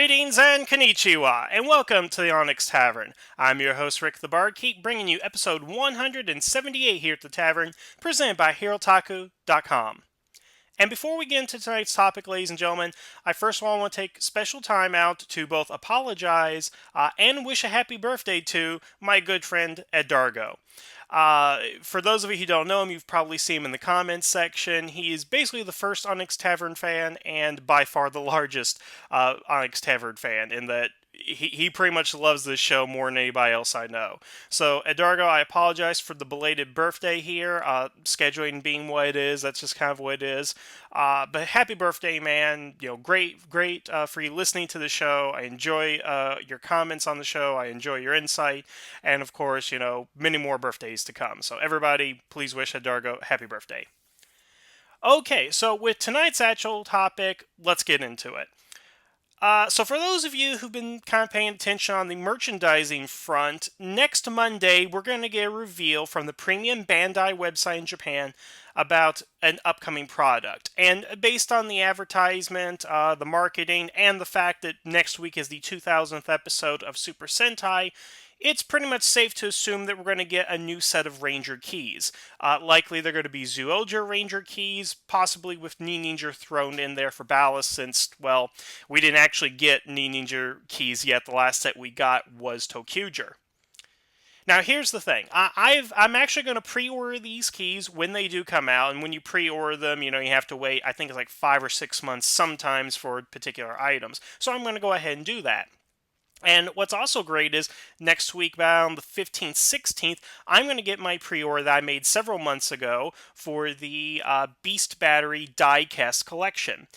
Greetings and konnichiwa, and welcome to the Onyx Tavern. I'm your host, Rick the Barkeep, bringing you episode 178 here at the Tavern, presented by HeroTaku.com. And before we get into tonight's topic, ladies and gentlemen, I first of all want to take special time out to both apologize and wish a happy birthday to my good friend Ed Dargo. For those of you who don't know him, you've probably seen him in the comments section. He is basically the first Onyx Tavern fan and by far the largest Onyx Tavern fan in that he pretty much loves this show more than anybody else I know. So, Edargo, I apologize for the belated birthday here. Scheduling being what it is, that's just kind of what it is. But happy birthday, man. You know, great for you listening to the show. I enjoy your comments on the show. I enjoy your insight. And, of course, you know, many more birthdays to come. So, everybody, please wish Edargo happy birthday. Okay, so with tonight's actual topic, let's get into it. So for those of you who've been kind of paying attention on the merchandising front, next Monday we're going to get a reveal from the premium Bandai website in Japan about an upcoming product. And based on the advertisement, the marketing, and the fact that next week is the 2000th episode of Super Sentai, it's pretty much safe to assume that we're going to get a new set of Ranger keys. Likely they're going to be Zyuohger Ranger keys, possibly with Knee Ninja thrown in there for ballast since, well, we didn't actually get Knee Ninja keys yet. The last set we got was Tokyuger. Now, here's the thing. I'm actually going to pre-order these keys when they do come out, and when you pre-order them, you know, you have to wait, I think it's like 5 or 6 months sometimes for particular items. So I'm going to go ahead and do that. And what's also great is next week, on the 15th, 16th, I'm going to get my pre-order that I made several months ago for the Beast Battery die-cast collection,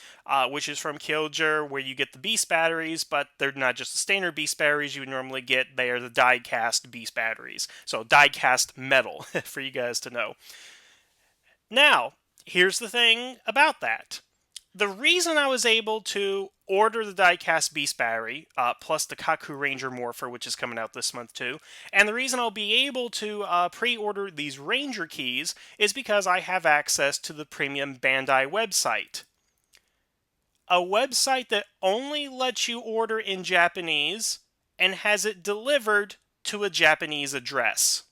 which is from Kyojir, where you get the Beast batteries, but they're not just the standard Beast batteries you would normally get. They are the die-cast Beast batteries. So die-cast metal, for you guys to know. Now, here's the thing about that. The reason I was able to order the diecast Beast Battery, plus the Kaku Ranger Morpher, which is coming out this month too, and the reason I'll be able to pre-order these Ranger keys is because I have access to the premium Bandai website. A website that only lets you order in Japanese and has it delivered to a Japanese address.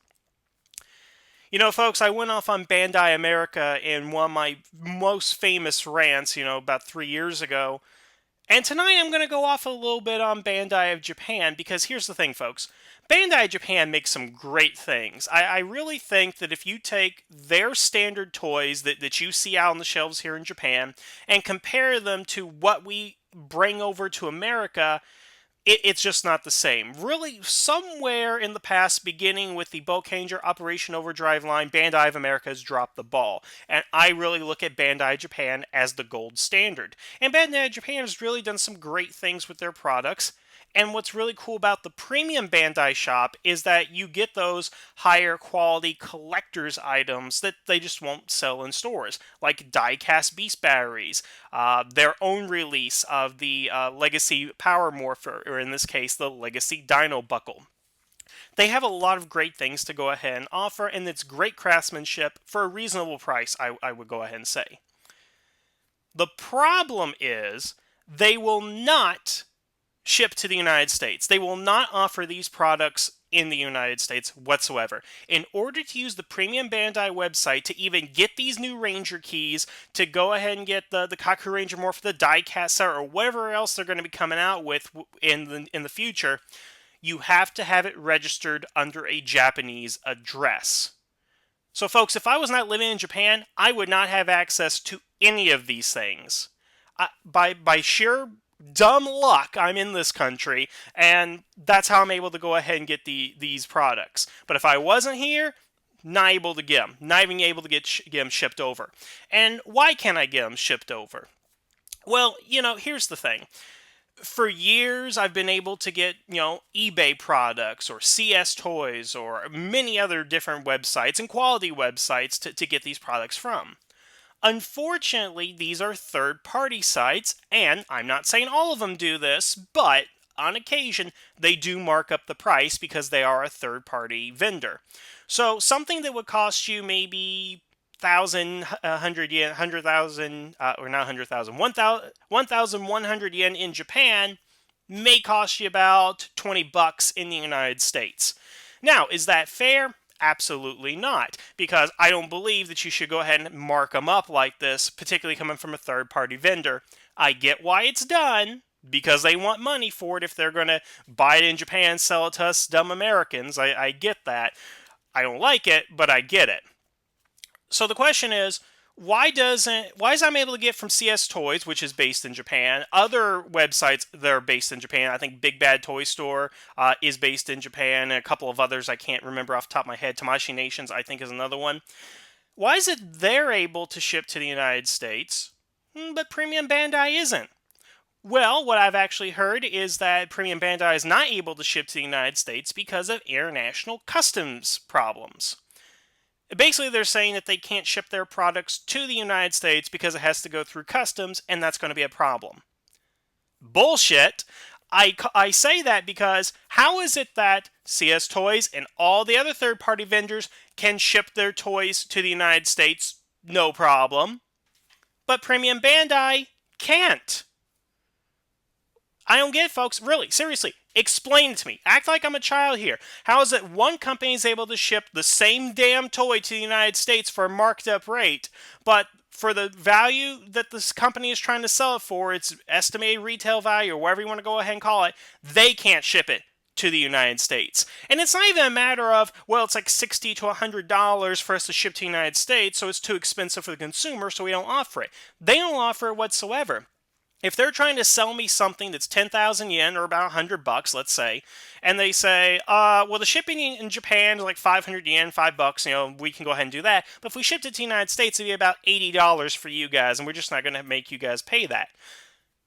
You know, folks, I went off on Bandai America in one of my most famous rants, you know, about 3 years ago. And tonight I'm going to go off a little bit on Bandai of Japan, because here's the thing, folks. Bandai Japan makes some great things. I really think that if you take their standard toys that you see out on the shelves here in Japan and compare them to what we bring over to America, it's just not the same. Really, somewhere in the past, beginning with the Bulk Ranger Operation Overdrive line, Bandai of America has dropped the ball. And I really look at Bandai Japan as the gold standard. And Bandai Japan has really done some great things with their products. And what's really cool about the premium Bandai shop is that you get those higher quality collector's items that they just won't sell in stores, like die-cast Beast batteries, their own release of the Legacy Power Morpher, or in this case, the Legacy Dino Buckle. They have a lot of great things to go ahead and offer, and it's great craftsmanship for a reasonable price, I would go ahead and say. The problem is they will not ship to the United States. They will not offer these products in the United States whatsoever. In order to use the premium Bandai website to even get these new Ranger keys, to go ahead and get the Kaku Ranger Morph, the die-cast set, or whatever else they're going to be coming out with in the future, you have to have it registered under a Japanese address. So folks, if I was not living in Japan, I would not have access to any of these things. By sheer dumb luck, I'm in this country, and that's how I'm able to go ahead and get these products. But if I wasn't here, not able to get them. Not even able to get them shipped over. And why can't I get them shipped over? Well, you know, here's the thing. For years, I've been able to get, you know, eBay products or CS Toys or many other different websites and quality websites to get these products from. Unfortunately, these are third-party sites, and I'm not saying all of them do this, but on occasion, they do mark up the price because they are a third-party vendor. So something that would cost you maybe 1,100 yen, 100,000, or not 100,000, 1,100 yen in Japan may cost you about $20 in the United States. Now, is that fair? Absolutely not, because I don't believe that you should go ahead and mark them up like this, particularly coming from a third-party vendor. I get why it's done, because they want money for it if they're going to buy it in Japan, sell it to us dumb Americans. I get that. I don't like it, but I get it. So the question is, why is I'm able to get from CS Toys, which is based in Japan, other websites that are based in Japan? I think Big Bad Toy Store is based in Japan, and a couple of others I can't remember off the top of my head. Tamashii Nations, I think, is another one. Why is it they're able to ship to the United States, but Premium Bandai isn't? Well, what I've actually heard is that Premium Bandai is not able to ship to the United States because of international customs problems. Basically, they're saying that they can't ship their products to the United States because it has to go through customs, and that's going to be a problem. Bullshit! I say that because how is it that CS Toys and all the other third-party vendors can ship their toys to the United States no problem, but Premium Bandai can't? I don't get it, folks. Really, seriously, explain it to me. Act like I'm a child here. How is it one company is able to ship the same damn toy to the United States for a marked up rate, but for the value that this company is trying to sell it for, its estimated retail value, or whatever you want to go ahead and call it, they can't ship it to the United States? And it's not even a matter of, well, it's like $60 to $100 for us to ship to the United States, so it's too expensive for the consumer, so we don't offer it. They don't offer it whatsoever. If they're trying to sell me something that's 10,000 yen, or about $100, let's say, and they say, well, the shipping in Japan is like 500 yen, $5, we can go ahead and do that. But if we shipped it to the United States, it'd be about $80 for you guys, and we're just not going to make you guys pay that.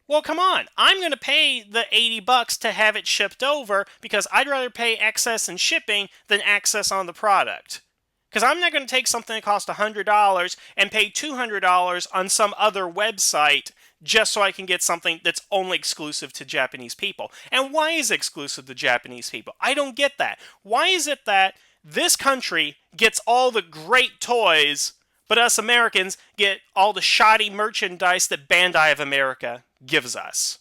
Well, come on. I'm going to pay the $80 to have it shipped over because I'd rather pay excess in shipping than excess on the product. Because I'm not going to take something that costs $100 and pay $200 on some other website just so I can get something that's only exclusive to Japanese people. And why is it exclusive to Japanese people? I don't get that. Why is it that this country gets all the great toys, but us Americans get all the shoddy merchandise that Bandai of America gives us?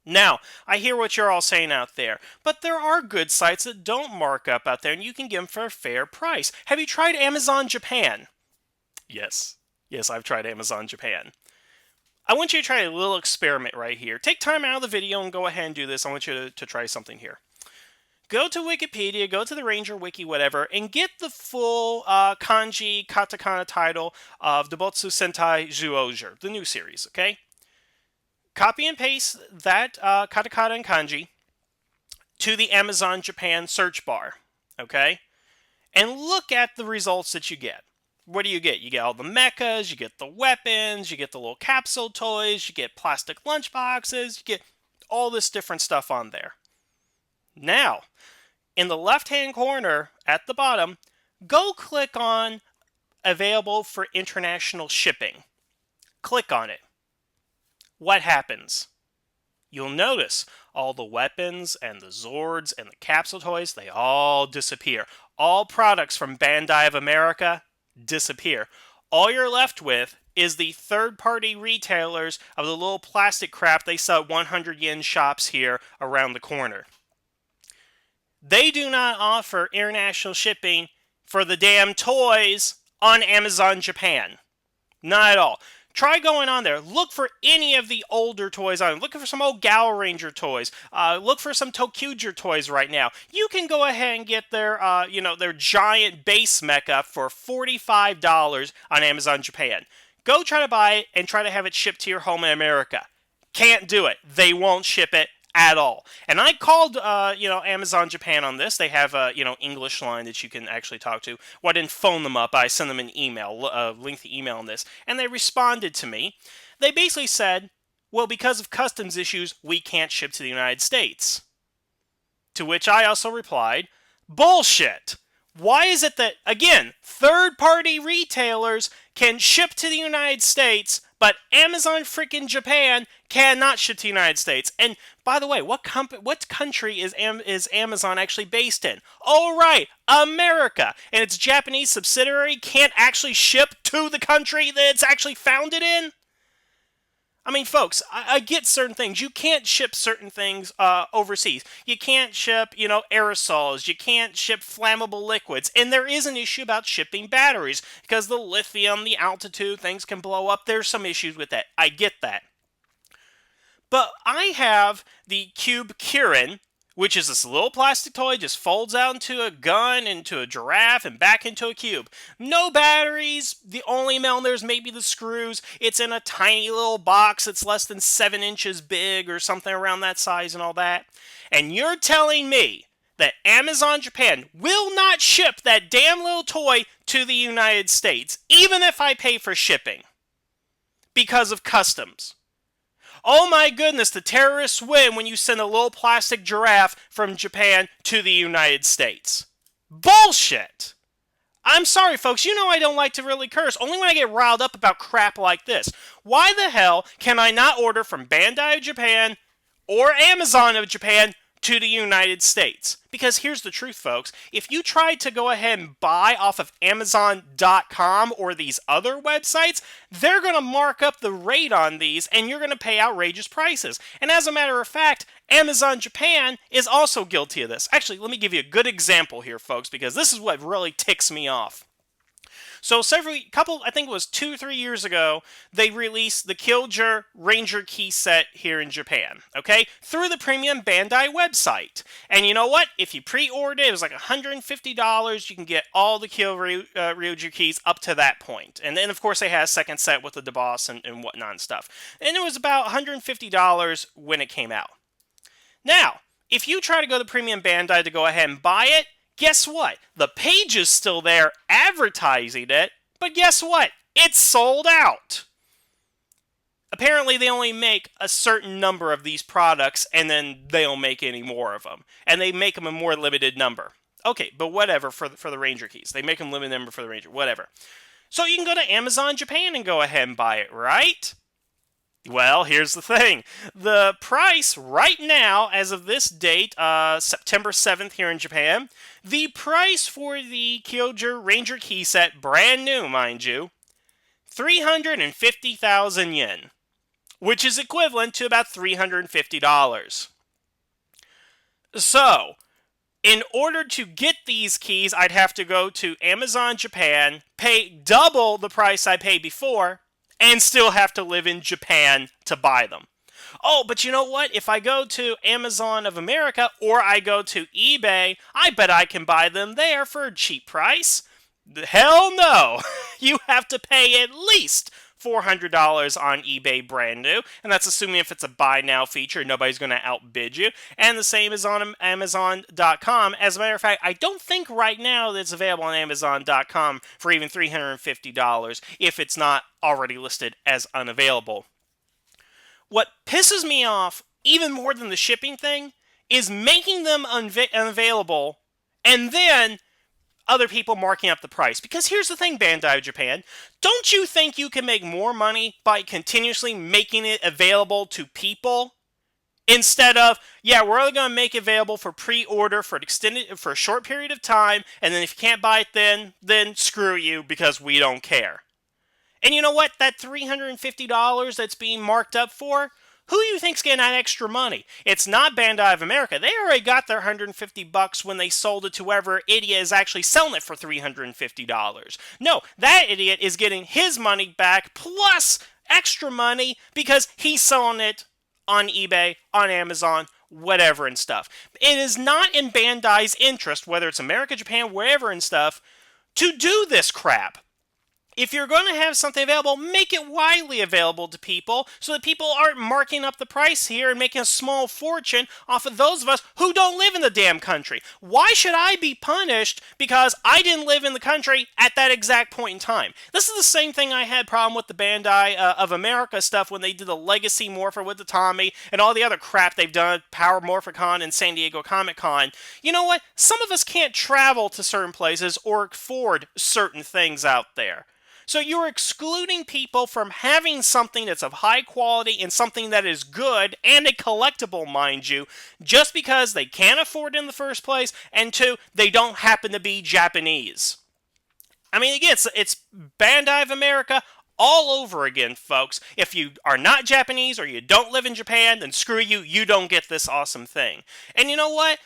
Now, I hear what you're all saying out there, but there are good sites that don't mark up out there, and you can get them for a fair price. Have you tried Amazon Japan? Yes. Yes, I've tried Amazon Japan. I want you to try a little experiment right here. Take time out of the video and go ahead and do this. I want you to try something here. Go to Wikipedia, go to the Ranger Wiki, whatever, and get the full kanji katakana title of Dobotsu Sentai Zhuoger, the new series, okay? Copy and paste that katakana and kanji to the Amazon Japan search bar, okay? And look at the results that you get. What do? You get all the mechas, you get the weapons, you get the little capsule toys, you get plastic lunchboxes, you get all this different stuff on there. Now, in the left-hand corner at the bottom, go click on Available for International Shipping. Click on it. What happens? You'll notice all the weapons and the Zords and the capsule toys, they all disappear. All products from Bandai of America disappear. All you're left with is the third-party retailers of the little plastic crap they sell at 100 yen shops here around the corner. They do not offer international shipping for the damn toys on Amazon Japan. Not at all. Try going on there. Look for any of the older toys on it. Look for some old Gal Ranger toys. Look for some Tokuger toys right now. You can go ahead and get their giant base mecha for $45 on Amazon Japan. Go try to buy it and try to have it shipped to your home in America. Can't do it. They won't ship it at all. And I called, Amazon Japan on this. They have a, English line that you can actually talk to. Well, I didn't phone them up. I sent them an email, a lengthy email on this. And they responded to me. They basically said, well, because of customs issues, we can't ship to the United States. To which I also replied, bullshit. Why is it that, again, third-party retailers can ship to the United States, but Amazon freaking Japan cannot ship to the United States? And by the way, what country is Amazon actually based in? Oh, right, America. And its Japanese subsidiary can't actually ship to the country that it's actually founded in? I mean, folks, I get certain things. You can't ship certain things overseas. You can't ship, aerosols. You can't ship flammable liquids. And there is an issue about shipping batteries because the lithium, the altitude, things can blow up. There's some issues with that. I get that. But I have the Cube Kirin, which is this little plastic toy, just folds out into a gun, into a giraffe, and back into a cube. No batteries. The only amount in there is maybe the screws. It's in a tiny little box that's less than 7 inches big or something around that size and all that. And you're telling me that Amazon Japan will not ship that damn little toy to the United States, even if I pay for shipping, because of customs. Oh my goodness, the terrorists win when you send a little plastic giraffe from Japan to the United States. Bullshit! I'm sorry, folks, you know I don't like to really curse, only when I get riled up about crap like this. Why the hell can I not order from Bandai of Japan or Amazon of Japan to the United States? Because here's the truth, folks. If you try to go ahead and buy off of Amazon.com or these other websites, they're going to mark up the rate on these and you're going to pay outrageous prices. And as a matter of fact, Amazon Japan is also guilty of this. Actually, let me give you a good example here, folks, because this is what really ticks me off. So I think it was 2-3 years ago, they released the Killjoy Ranger key set here in Japan, okay? Through the premium Bandai website. And you know what? If you pre-ordered it was like $150, you can get all the Killjoy keys up to that point. And then, of course, they had a second set with the DeBoss and whatnot and stuff. And it was about $150 when it came out. Now, if you try to go to Premium Bandai to go ahead and buy it, guess what? The page is still there advertising it, but guess what? It's sold out. Apparently, they only make a certain number of these products, and then they don't make any more of them. And they make them a more limited number. Okay, but whatever for the Ranger keys. They make them limited number for the Ranger, whatever. So you can go to Amazon Japan and go ahead and buy it, right? Well, here's the thing. The price right now, as of this date, September 7th here in Japan, the price for the Killjoy Ranger key set, brand new, mind you, 350,000 yen, which is equivalent to about $350. So, in order to get these keys, I'd have to go to Amazon Japan, pay double the price I paid before, and still have to live in Japan to buy them. Oh, but you know what? If I go to Amazon of America or I go to eBay, I bet I can buy them there for a cheap price. Hell no! You have to pay at least $400 on eBay brand new, and that's assuming if it's a buy now feature, nobody's going to outbid you. And the same is on Amazon.com. As a matter of fact, I don't think right now that it's available on Amazon.com for even $350 if it's not already listed as unavailable. What pisses me off even more than the shipping thing is making them unavailable and then other people marking up the price. Because here's the thing, Bandai of Japan. Don't you think you can make more money by continuously making it available to people? Instead of, yeah, we're only going to make it available for pre-order for a short period of time, and then if you can't buy it then screw you because we don't care. And you know what? That $350 that's being marked up for, who do you think's getting that extra money? It's not Bandai of America. They already got their $150 when they sold it to whoever idiot is actually selling it for $350. No, that idiot is getting his money back plus extra money because he's selling it on eBay, on Amazon, whatever and stuff. It is not in Bandai's interest, whether it's America, Japan, wherever and stuff, to do this crap. If you're going to have something available, make it widely available to people so that people aren't marking up the price here and making a small fortune off of those of us who don't live in the damn country. Why should I be punished because I didn't live in the country at that exact point in time? This is the same thing I had problem with the Bandai of America stuff when they did the Legacy Morpher with the Tommy and all the other crap they've done at Power Morphicon and San Diego Comic Con. You know what? Some of us can't travel to certain places or afford certain things out there. So you're excluding people from having something that's of high quality and something that is good and a collectible, mind you, just because they can't afford it in the first place, and two, they don't happen to be Japanese. I mean, again, it's Bandai of America all over again, folks. If you are not Japanese or you don't live in Japan, then screw you, you don't get this awesome thing. And you know what?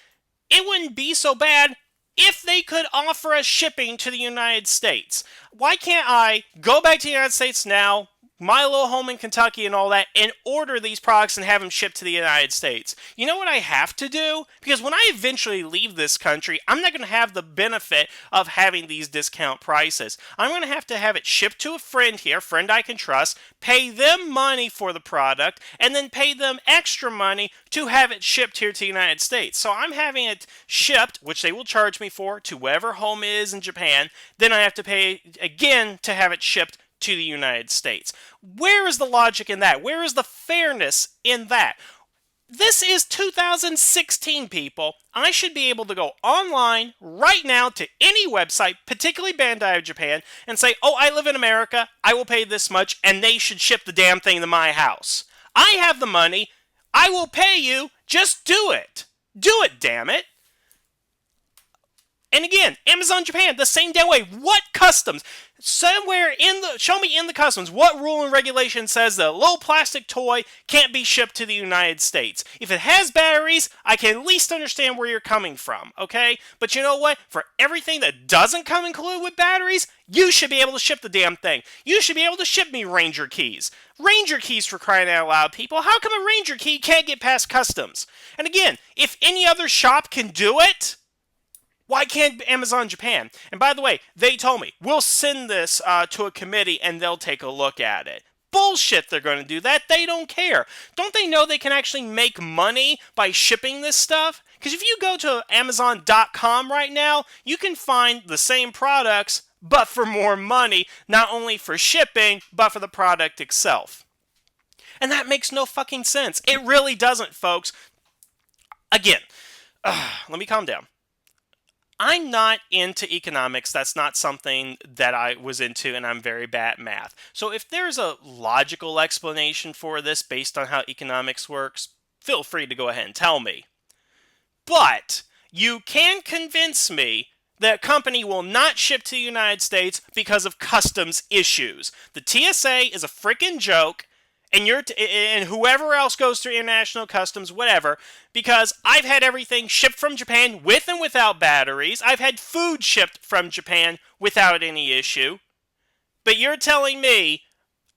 It wouldn't be so bad if they could offer us shipping to the United States. Why can't I go back to the United States now, my little home in Kentucky and all that, and order these products and have them shipped to the United States? You know what I have to do? Because when I eventually leave this country, I'm not going to have the benefit of having these discount prices. I'm going to have it shipped to a friend here, a friend I can trust, pay them money for the product, and then pay them extra money to have it shipped here to the United States. So I'm having it shipped, which they will charge me for, to wherever home is in Japan. Then I have to pay again to have it shipped to the United States. Where is the logic in that? Where is the fairness in that? This is 2016, people. I should be able to go online right now to any website, particularly Bandai of Japan, and say, oh, I live in America, I will pay this much, and they should ship the damn thing to my house. I have the money, I will pay you, just do it. Do it, damn it. And again, Amazon Japan, the same damn way. What customs? Somewhere show me in the customs, what rule and regulation says that a little plastic toy can't be shipped to the United States? If it has batteries, I can at least understand where you're coming from, okay? But you know what? For everything that doesn't come included with batteries, you should be able to ship the damn thing. You should be able to ship me Ranger keys. Ranger keys, for crying out loud, people. How come a Ranger key can't get past customs? And again, if any other shop can do it, why can't Amazon Japan? And by the way, they told me, we'll send this to a committee and they'll take a look at it. Bullshit, they're going to do that. They don't care. Don't they know they can actually make money by shipping this stuff? Because if you go to Amazon.com right now, you can find the same products, but for more money, not only for shipping, but for the product itself. And that makes no fucking sense. It really doesn't, folks. Again, let me calm down. I'm not into economics. That's not something that I was into, and I'm very bad at math. So if there's a logical explanation for this based on how economics works, feel free to go ahead and tell me. But you can convince me that a company will not ship to the United States because of customs issues. The TSA is a freaking joke. And whoever else goes through international customs, whatever, because I've had everything shipped from Japan with and without batteries. I've had food shipped from Japan without any issue. But you're telling me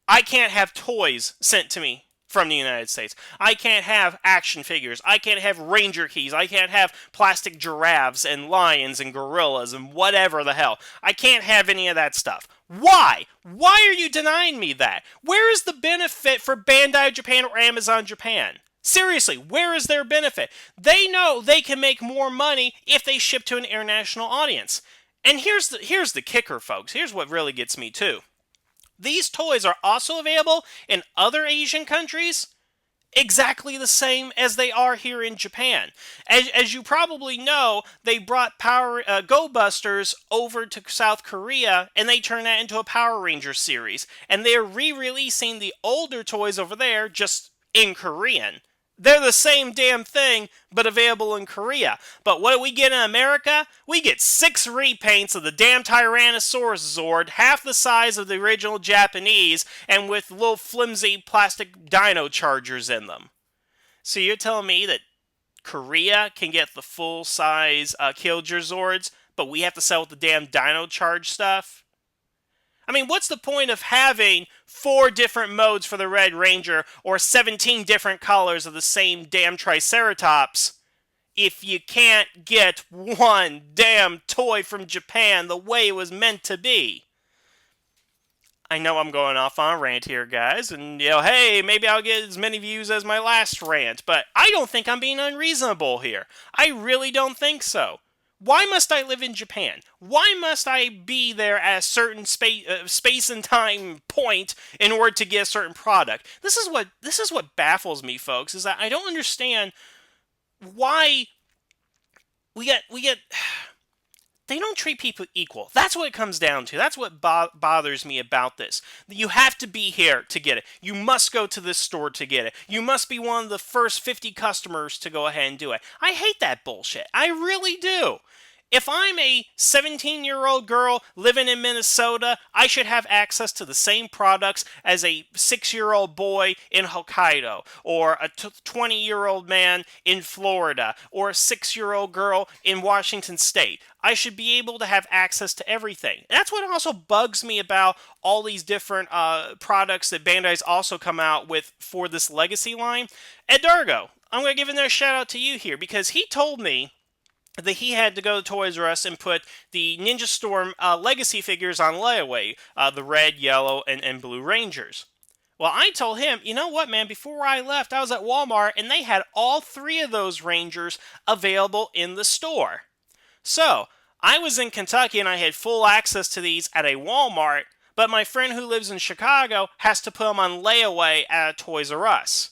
I can't have toys sent to me from the United States. I can't have action figures. I can't have Ranger keys. I can't have plastic giraffes and lions and gorillas and whatever the hell. I can't have any of that stuff. Why? Why are you denying me that? Where is the benefit for Bandai Japan or Amazon Japan? Seriously, where is their benefit? They know they can make more money if they ship to an international audience. And here's the kicker, folks. Here's what really gets me too. These toys are also available in other Asian countries, exactly the same as they are here in Japan. As you probably know, they brought Go Busters over to South Korea, and they turned that into a Power Ranger series. And they're re-releasing the older toys over there, just in Korean. They're the same damn thing, but available in Korea. But what do we get in America? We get 6 repaints of the damn Tyrannosaurus Zord, half the size of the original Japanese, and with little flimsy plastic dino chargers in them. So you're telling me that Korea can get the full-size Killjoy Zords, but we have to sell with the damn dino charge stuff? I mean, what's the point of having 4 different modes for the Red Ranger or 17 different colors of the same damn Triceratops if you can't get one damn toy from Japan the way it was meant to be? I know I'm going off on a rant here, guys, and, hey, maybe I'll get as many views as my last rant, but I don't think I'm being unreasonable here. I really don't think so. Why must I live in Japan? Why must I be there at a certain space and time point in order to get a certain product? This is what baffles me, folks, is that I don't understand why we get they don't treat people equal. That's what it comes down to. That's what bothers me about this. You have to be here to get it. You must go to this store to get it. You must be one of the first 50 customers to go ahead and do it. I hate that bullshit. I really do. If I'm a 17-year-old girl living in Minnesota, I should have access to the same products as a 6-year-old boy in Hokkaido, or a 20-year-old man in Florida, or a 6-year-old girl in Washington State. I should be able to have access to everything. And that's what also bugs me about all these different products that Bandai's also come out with for this Legacy line. Ed Dargo, I'm going to give another shout out to you here, because he told me that he had to go to Toys R Us and put the Ninja Storm Legacy figures on layaway, the red, yellow, and blue Rangers. Well, I told him, you know what, man, before I left, I was at Walmart, and they had all 3 of those Rangers available in the store. So, I was in Kentucky, and I had full access to these at a Walmart, but my friend who lives in Chicago has to put them on layaway at a Toys R Us.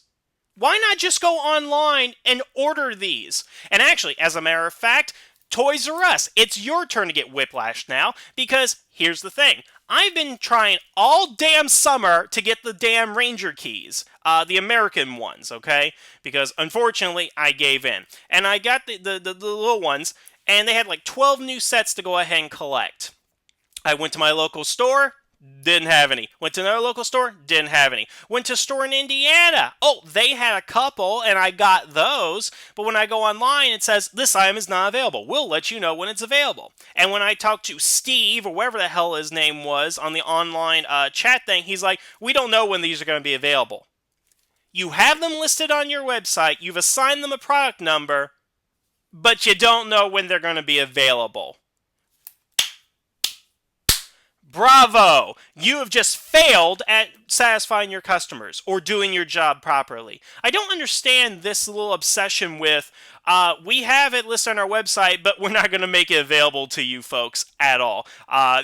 Why not just go online and order these? And actually, as a matter of fact, Toys R Us, it's your turn to get whiplashed now, because here's the thing. I've been trying all damn summer to get the damn Ranger keys, the American ones, okay? Because unfortunately, I gave in. And I got the little ones, and they had like 12 new sets to go ahead and collect. I went to my local store. Didn't have any. Went to another local store, didn't have any. Went to a store in Indiana. Oh, they had a couple, and I got those. But when I go online, it says, this item is not available. We'll let you know when it's available. And when I talked to Steve, or whatever the hell his name was, on the online chat thing, he's like, we don't know when these are going to be available. You have them listed on your website, you've assigned them a product number, but you don't know when they're going to be available. Bravo! You have just failed at satisfying your customers or doing your job properly. I don't understand this little obsession with, we have it listed on our website, but we're not going to make it available to you folks at all.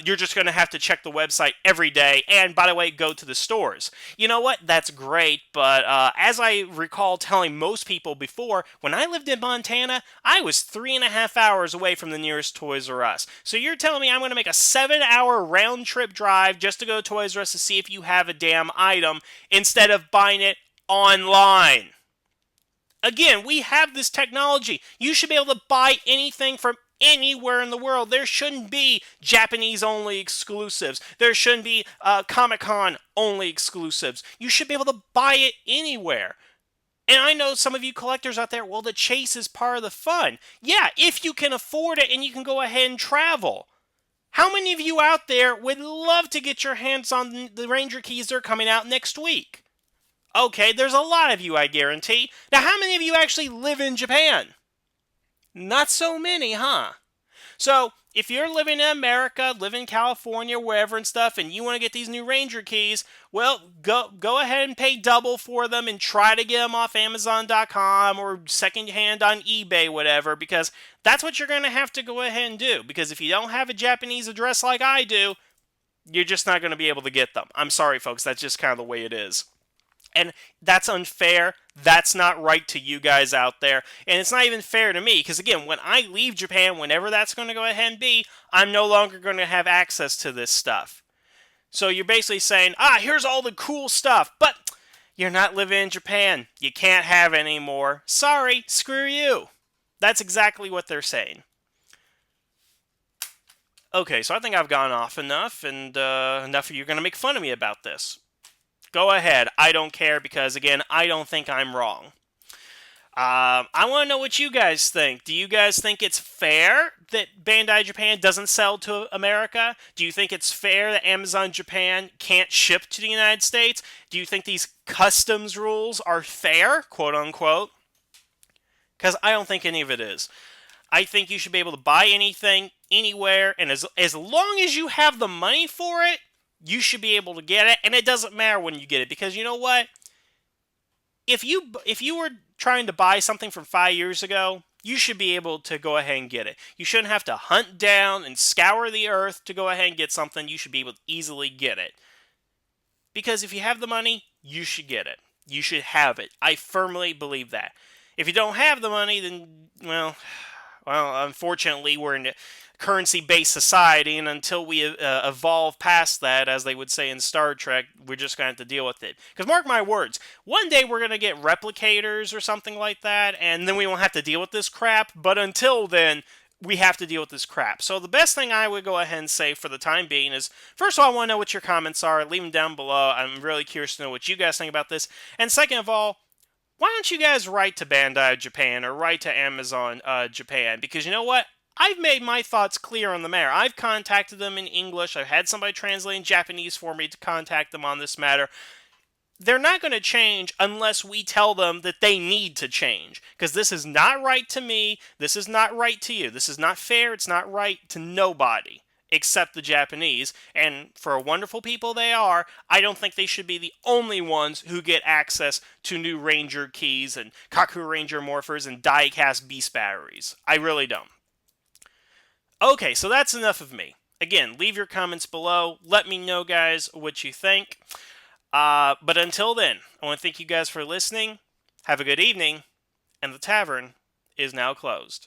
You're just going to have to check the website every day, and by the way, go to the stores. You know what? That's great, but as I recall telling most people before, when I lived in Montana, I was 3.5 hours away from the nearest Toys R Us. So you're telling me I'm going to make a 7-hour round-trip drive just to go to Toys R Us to see if you have a damn item instead of buying it online? Again, we have this technology. You should be able to buy anything from anywhere in the world. There shouldn't be Japanese-only exclusives. There shouldn't be Comic-Con only exclusives. You should be able to buy it anywhere. And I know some of you collectors out there, well, the chase is part of the fun. Yeah, if you can afford it and you can go ahead and travel. How many of you out there would love to get your hands on the Ranger keys that are coming out next week? Okay, there's a lot of you, I guarantee. Now, how many of you actually live in Japan? Not so many, huh? So, if you're living in America, live in California, wherever and stuff, and you want to get these new Ranger keys, well, go ahead and pay double for them and try to get them off Amazon.com or secondhand on eBay, whatever, because that's what you're going to have to go ahead and do. Because if you don't have a Japanese address like I do, you're just not going to be able to get them. I'm sorry, folks, that's just kind of the way it is. And that's unfair. That's not right to you guys out there. And it's not even fair to me, because again, when I leave Japan, whenever that's going to go ahead and be, I'm no longer going to have access to this stuff. So you're basically saying, here's all the cool stuff, but you're not living in Japan. You can't have it anymore. Sorry, screw you. That's exactly what they're saying. Okay, so I think I've gone off enough, and enough of you are going to make fun of me about this. Go ahead. I don't care, because, again, I don't think I'm wrong. I want to know what you guys think. Do you guys think it's fair that Bandai Japan doesn't sell to America? Do you think it's fair that Amazon Japan can't ship to the United States? Do you think these customs rules are fair, quote unquote? Because I don't think any of it is. I think you should be able to buy anything, anywhere, and as long as you have the money for it, you should be able to get it, and it doesn't matter when you get it, because you know what? If you were trying to buy something from 5 years ago, you should be able to go ahead and get it. You shouldn't have to hunt down and scour the earth to go ahead and get something. You should be able to easily get it. Because if you have the money, you should get it. You should have it. I firmly believe that. If you don't have the money, then, well, unfortunately, we're in currency-based society, and until we evolve past that, as they would say in Star Trek, we're just going to have to deal with it. Because mark my words, one day we're going to get replicators or something like that, and then we won't have to deal with this crap, but until then, we have to deal with this crap. So the best thing I would go ahead and say for the time being is, first of all, I want to know what your comments are. Leave them down below. I'm really curious to know what you guys think about this. And second of all, why don't you guys write to Bandai Japan or write to Amazon Japan? Because you know what? I've made my thoughts clear on the matter. I've contacted them in English. I've had somebody translate in Japanese for me to contact them on this matter. They're not going to change unless we tell them that they need to change. Because this is not right to me. This is not right to you. This is not fair. It's not right to nobody except the Japanese. And for wonderful people they are, I don't think they should be the only ones who get access to new Ranger keys and Kaku Ranger morphers and die-cast beast batteries. I really don't. Okay, so that's enough of me. Again, leave your comments below. Let me know, guys, what you think. But until then, I want to thank you guys for listening. Have a good evening, and the tavern is now closed.